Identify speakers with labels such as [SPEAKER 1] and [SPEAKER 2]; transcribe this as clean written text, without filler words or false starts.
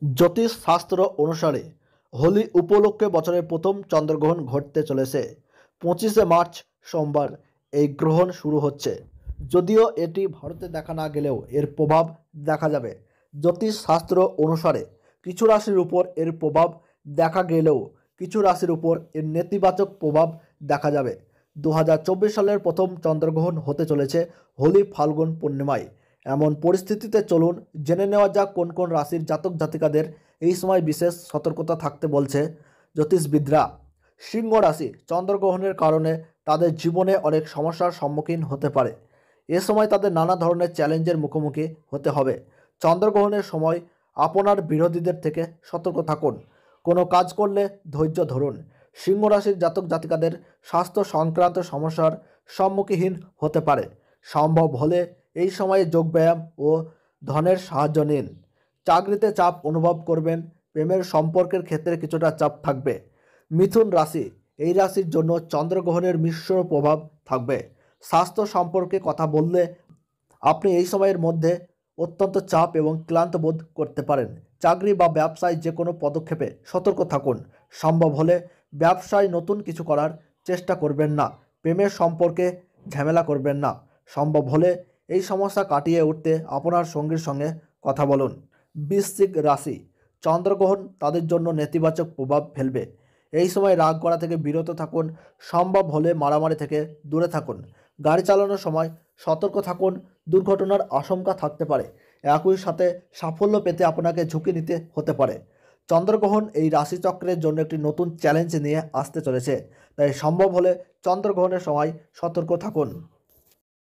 [SPEAKER 1] জ্যোতিষ শাস্ত্র অনুসারে হোলি উপলক্ষে বছরের প্রথম চন্দ্রগ্রহণ ঘটতে চলেছে। 25শে মার্চ সোমবার এই গ্রহণ শুরু হচ্ছে। যদিও এটি ভারতে দেখা না গেলেও এর প্রভাব দেখা যাবে। জ্যোতিষ শাস্ত্র অনুসারে কিছু রাশির উপর এর প্রভাব দেখা গেলেও কিছু রাশির উপর এর নেতিবাচক প্রভাব দেখা যাবে। 2024 সালের প্রথম চন্দ্রগ্রহণ হতে চলেছে হোলি ফাল্গুন পূর্ণিমায়। এমন পরিস্থিতিতে চলুন জেনে নেওয়া যাক কোন কোন রাশির জাতক জাতিকাদের এই সময় বিশেষ সতর্কতা থাকতে বলছে জ্যোতিষবিদরা। সিংহ রাশি, চন্দ্রগ্রহণের কারণে তাদের জীবনে অনেক সমস্যার সম্মুখীন হতে পারে। এ সময় তাদের নানা ধরনের চ্যালেঞ্জের মুখোমুখি হতে হবে। চন্দ্রগ্রহণের সময় আপনার বিরোধীদের থেকে সতর্ক থাকুন। কোনো কাজ করলে ধৈর্য ধরুন। সিংহ রাশির জাতক জাতিকাদের স্বাস্থ্য সংক্রান্ত সমস্যার সম্মুখীন হতে পারে। সম্ভব হলে এই সময়ে যোগব্যায়াম ও ধনের সাহায্য নিন। চাকরিতে চাপ অনুভব করবেন। প্রেমের সম্পর্কের ক্ষেত্রে কিছুটা চাপ থাকবে। মিথুন রাশি, এই রাশির জন্য চন্দ্রগ্রহণের মিশ্র প্রভাব থাকবে। স্বাস্থ্য সম্পর্কে কথা বললে আপনি এই সময়ের মধ্যে অত্যন্ত চাপ এবং ক্লান্ত বোধ করতে পারেন। চাকরি বা ব্যবসায় যে কোনো পদক্ষেপে সতর্ক থাকুন। সম্ভব হলে ব্যবসায় নতুন কিছু করার চেষ্টা করবেন না। প্রেমের সম্পর্কে ঝামেলা করবেন না। সম্ভব হলে এই সমস্যা কাটিয়ে উঠতে আপনার সঙ্গীর সঙ্গে কথা বলুন। বৃশ্চিক রাশি, চন্দ্রগ্রহণ তাদের জন্য নেতিবাচক প্রভাব ফেলবে। এই সময় রাগ করা থেকে বিরত থাকুন। সম্ভব হলে মারামারি থেকে দূরে থাকুন। গাড়ি চালানোর সময় সতর্ক থাকুন। দুর্ঘটনার আশঙ্কা থাকতে পারে। একই সাথে সাফল্য পেতে আপনাকে ঝুঁকি নিতে হতে পারে। চন্দ্রগ্রহণ এই রাশিচক্রের জন্য একটি নতুন চ্যালেঞ্জ নিয়ে আসতে চলেছে, তাই সম্ভব হলে চন্দ্রগ্রহণের সময় সতর্ক থাকুন।